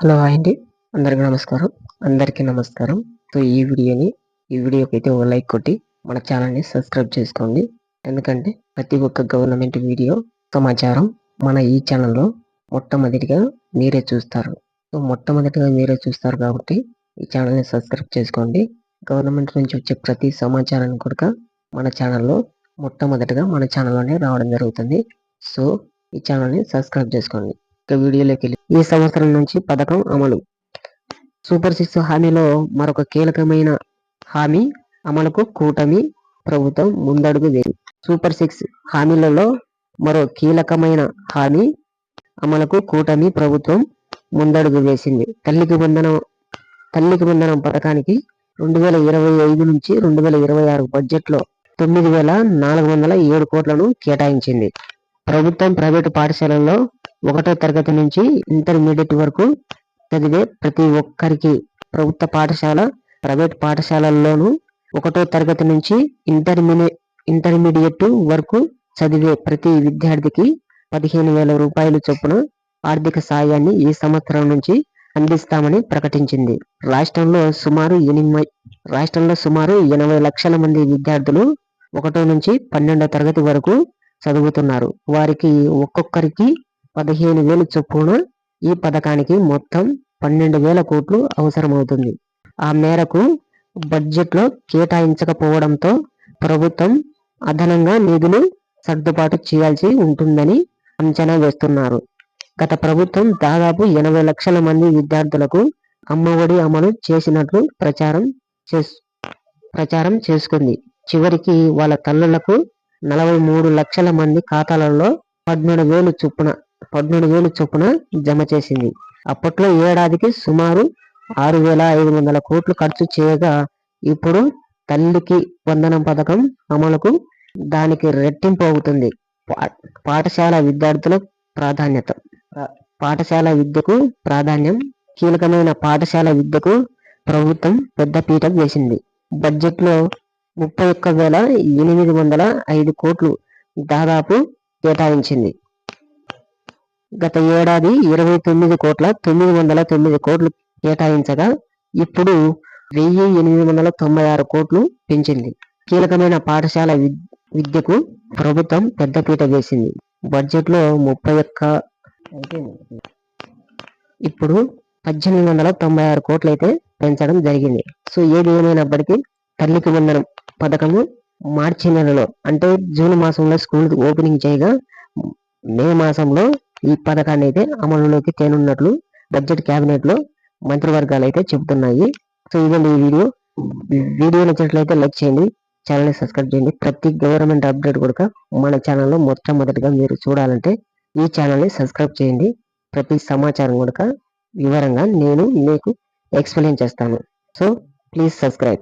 Hello hi అండి, అందరికీ నమస్కారం. సో ఈ వీడియోకి అయితే ఒక లైక్ కొట్టి మన ఛానల్ని సబ్స్క్రైబ్ చేసుకోండి. ఎందుకంటే ప్రతి ఒక్క గవర్నమెంట్ వీడియో సమాచారం మన ఈ ఛానల్లో మొట్టమొదటిగా మీరే చూస్తారు. కాబట్టి ఈ ఛానల్ని సబ్స్క్రైబ్ చేసుకోండి. గవర్నమెంట్ నుంచి వచ్చే ప్రతి సమాచారాన్ని కూడా మన ఛానల్లో మొట్టమొదటిగా మన ఛానల్లోనే రావడం జరుగుతుంది. సో ఈ ఛానల్ని సబ్స్క్రైబ్ చేసుకోండి. వీడియోలోకి వెళ్ళి ఈ సంవత్సరం నుంచి పథకం అమలు. సూపర్ 6 హామీలో మరొక కీలకమైన హామీ అమలుకు కూటమి ప్రభుత్వం ముందడుగు వేసింది. సూపర్ 6 హామీలలో మరో కీలకమైన హామీ అమలుకు కూటమి ప్రభుత్వం ముందడుగు వేసింది. తల్లికి వందనం పథకానికి 2025 నుంచి 2026 బడ్జెట్లో 9,407 కోట్లను కేటాయించింది. ప్రభుత్వం ప్రైవేటు పాఠశాలల్లో 1వ తరగతి నుంచి ఇంటర్మీడియట్ వరకు చదివే ప్రతి ఒక్కరికి ప్రభుత్వ పాఠశాల, ప్రైవేట్ పాఠశాలల్లోనూ 1వ తరగతి నుంచి ఇంటర్మీడియట్ వరకు చదివే ప్రతి విద్యార్థికి 15,000 రూపాయలు చొప్పున ఆర్థిక సాయాన్ని ఈ సంవత్సరం నుంచి అందిస్తామని ప్రకటించింది. రాష్ట్రంలో సుమారు 80 లక్షల మంది విద్యార్థులు 1వ నుంచి 12వ తరగతి వరకు చదువుతున్నారు. వారికి ఒక్కొక్కరికి 15,000 చొప్పున ఈ పథకానికి మొత్తం 12,000 కోట్లు అవసరమవుతుంది. ఆ మేరకు బడ్జెట్లో కేటాయించకపోవడంతో ప్రభుత్వం అదనంగా నిధులు సర్దుబాటు చేయాల్సి ఉంటుందని అంచనా వేస్తున్నారు. గత ప్రభుత్వం దాదాపు 80 లక్షల మంది విద్యార్థులకు అమ్మఒడి అమలు చేసినట్లు ప్రచారం చేసుకుంది. చివరికి వాళ్ళ తల్లులకు 43 లక్షల మంది ఖాతాలలో 13,000 చొప్పున జమ చేసింది. అప్పట్లో ఏడాదికి సుమారు 6,500 కోట్లు ఖర్చు చేయగా ఇప్పుడు తల్లికి వందనం పథకం అమలుకు దానికి రెట్టింపు అవుతుంది. పాఠశాల విద్యకు ప్రాధాన్యం. కీలకమైన పాఠశాల విద్యకు ప్రభుత్వం పెద్దపీట వేసింది. బడ్జెట్లో 31,805 కోట్లు దాదాపు కేటాయించింది. గత ఏడాది 29,909 కోట్లు కేటాయించగా ఇప్పుడు 1,896 కోట్లు పెంచింది. కీలకమైన పాఠశాల విద్యకు ప్రభుత్వం పెద్దపీట వేసింది. బడ్జెట్లో ఇప్పుడు 1,896 కోట్లు అయితే పెంచడం జరిగింది. సో ఏది ఏమైనప్పటికీ తల్లికి వందనం పథకము మార్చి నెలలో అంటే జూన్ మాసంలో స్కూల్ ఓపెనింగ్ చేయగా మే మాసంలో ఈ పథకాన్ని అయితే అమలులోకి తేనున్నట్లు బడ్జెట్ క్యాబినెట్ లో మంత్రివర్గాలు అయితే చెబుతున్నాయి. సో ఇదండి ఈ వీడియో నచ్చినట్లయితే లైక్ చేయండి, ఛానల్ని సబ్స్క్రైబ్ చేయండి. ప్రతి గవర్నమెంట్ అప్డేట్ కూడా మన ఛానల్లో మొట్టమొదటిగా మీరు చూడాలంటే ఈ ఛానల్ని సబ్స్క్రైబ్ చేయండి. ప్రతి సమాచారం కూడా వివరంగా నేను మీకు ఎక్స్ప్లెయిన్ చేస్తాను. So please subscribe.